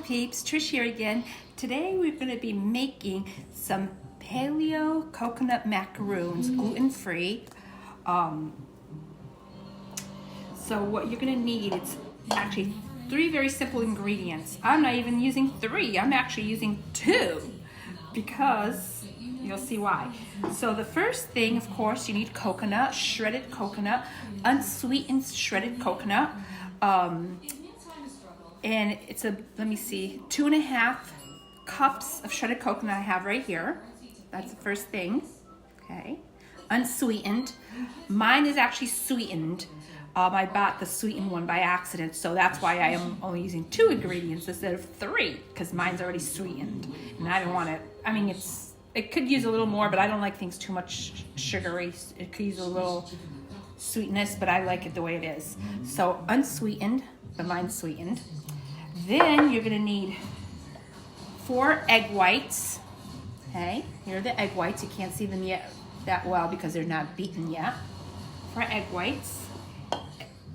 peeps, Trish here again. Today we're going to be making some Paleo-Coconut-Macaroons, gluten-free. So what you're going to need, it's actually 3 very simple ingredients. I'm not even using 3, I'm actually using 2 because you'll see why. So the first thing, of course, you need coconut, shredded coconut, unsweetened shredded coconut. And it's let me see, 2.5 cups of shredded coconut I have right here. That's the first thing, okay? Unsweetened. Mine is actually sweetened. I bought the sweetened one by accident, so that's why I am only using 2 ingredients instead of 3, because mine's already sweetened. And I don't want it, I mean, it could use a little more, but I don't like things too much sugary. It could use a little sweetness, but I like it the way it is. So unsweetened, but mine's sweetened. Then you're gonna need 4 egg whites. Okay, here are the egg whites. You can't see them yet that well because they're not beaten yet. 4 egg whites.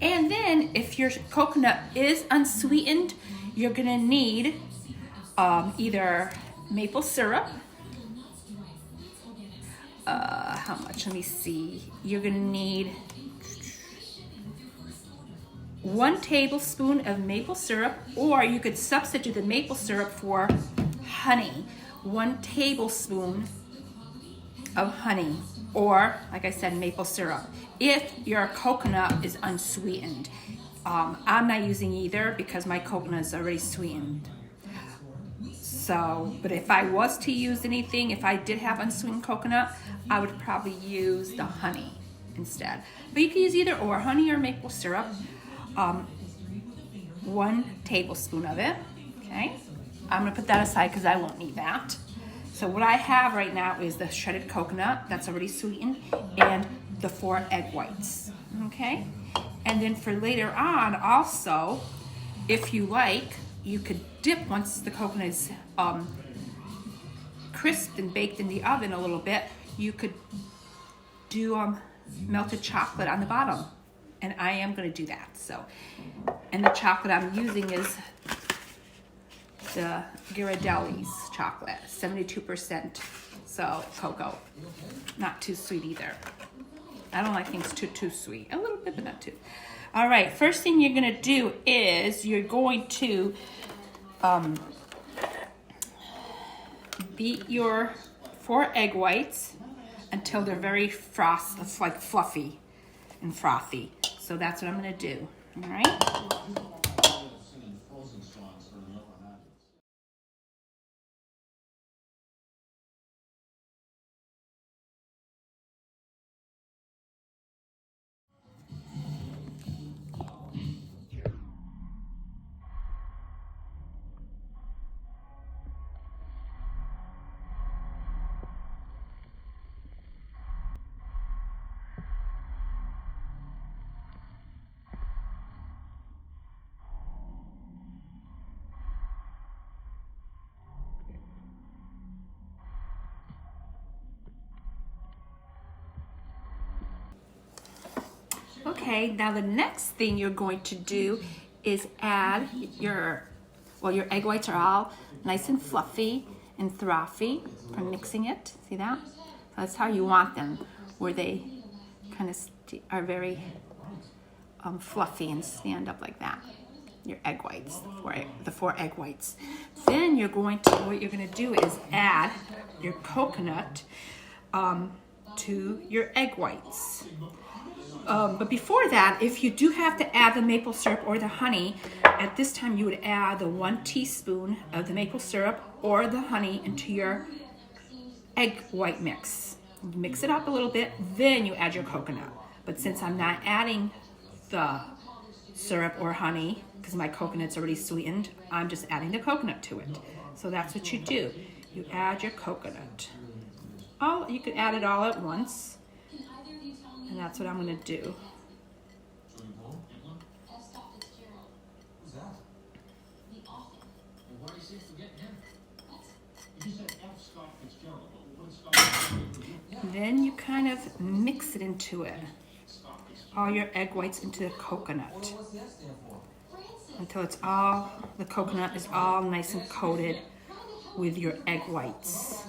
And then if your coconut is unsweetened, you're gonna need either maple syrup. How much? Let me see. You're gonna need 1 tablespoon of maple syrup, or you could substitute the maple syrup for honey. 1 tablespoon of honey, or like I said, maple syrup. If your coconut is unsweetened, I'm not using either because my coconut is already sweetened. So, but if I was to use anything, if I did have unsweetened coconut, I would probably use the honey instead. But you can use either or, honey or maple syrup. 1 tablespoon of it, okay? I'm gonna put that aside because I won't need that. So what I have right now is the shredded coconut that's already sweetened and the 4 egg whites, okay? And then for later on also, if you like, you could dip once the coconut is crisped and baked in the oven a little bit, you could do melted chocolate on the bottom. And I am gonna do that, so. And the chocolate I'm using is the Ghirardelli's chocolate, 72%, so cocoa. Not too sweet either. I don't like things too sweet. A little bit, but not too. All right, first thing you're gonna do is you're going to beat your 4 egg whites until they're very fluffy and frothy. So that's what I'm gonna do, all right? Okay, now the next thing you're going to do is add your egg whites are all nice and fluffy and frothy from mixing it. See that? That's how you want them, where they kind of are very fluffy and stand up like that. Your egg whites, the 4 egg whites. Then what you're going to do is add your coconut to your egg whites. But before that, if you do have to add the maple syrup or the honey, at this time you would add the 1 teaspoon of the maple syrup or the honey into your egg white mix. You mix it up a little bit, then you add your coconut. But since I'm not adding the syrup or honey, because my coconut's already sweetened, I'm just adding the coconut to it. So that's what you do. You add your coconut. You could add it all at once. And that's what I'm gonna do. Then you kind of mix it into it. All your egg whites into the coconut. until it's all, the coconut is all nice and coated with your egg whites.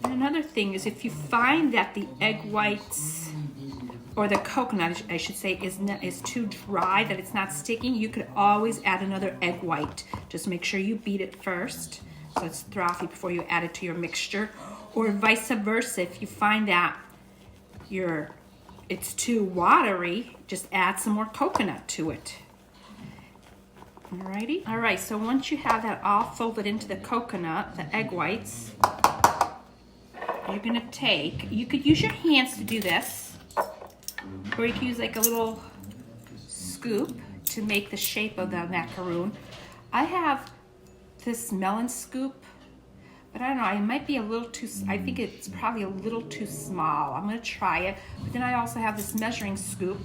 And another thing is, if you find that the egg whites, or the coconut, I should say, is too dry, that it's not sticking, you could always add another egg white. Just make sure you beat it first, so it's frothy before you add it to your mixture. Or vice versa, if you find that it's too watery, just add some more coconut to it. Alrighty. All right, so once you have that all folded into the coconut, the egg whites, you're gonna take, you could use your hands to do this, or you could use like a little scoop to make the shape of the macaroon. I have this melon scoop, but I don't know, it might be a little too, I think it's probably a little too small. I'm gonna try it. But then I also have this measuring scoop,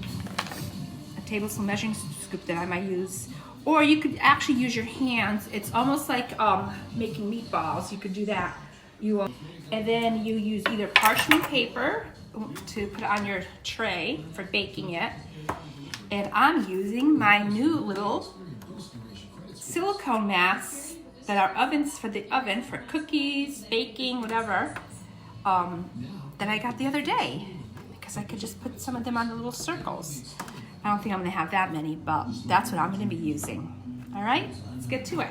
a tablespoon measuring scoop that I might use. Or you could actually use your hands. It's almost like making meatballs. You could do that. And then you use either parchment paper to put on your tray for baking it. And I'm using my new little silicone masks that are ovens for the oven for cookies, baking, whatever, that I got the other day, because I could just put some of them on the little circles. I don't think I'm gonna have that many, but that's what I'm gonna be using. All right, let's get to it.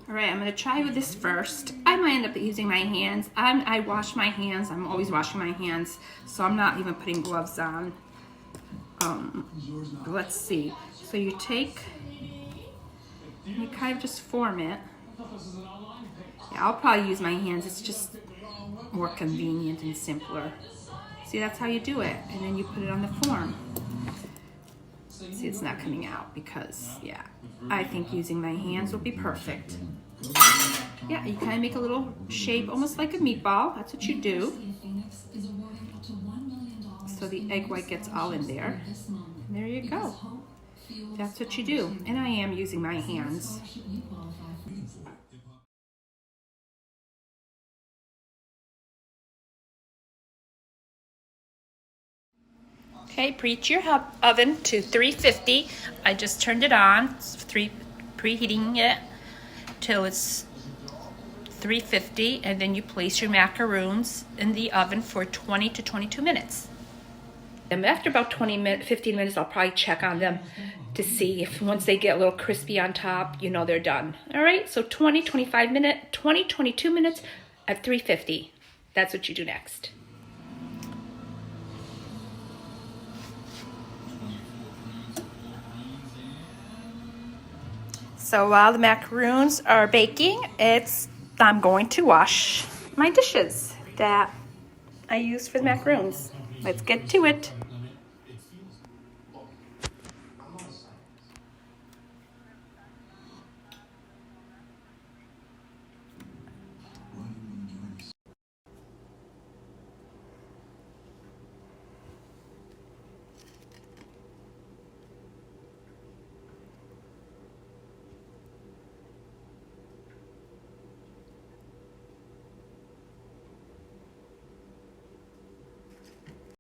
All right, I'm gonna try with this first. I might end up using my hands. I wash my hands. I'm always washing my hands, so I'm not even putting gloves on. Let's see. So you take, you kind of just form it. Yeah, I'll probably use my hands. It's just more convenient and simpler. See, that's how you do it. And then you put it on the form. See, it's not coming out because, yeah, I think using my hands will be perfect. Yeah, you kind of make a little shape, almost like a meatball. That's what you do. So the egg white gets all in there. And there you go. That's what you do. And I am using my hands. Okay, preheat your oven to 350. I just turned it on, preheating it till it's 350, and then you place your macaroons in the oven for 20 to 22 minutes. And after about 15 minutes, I'll probably check on them to see if once they get a little crispy on top, you know they're done. All right, so 22 minutes at 350. That's what you do next. So while the macaroons are baking, I'm going to wash my dishes that I use for the macaroons. Let's get to it.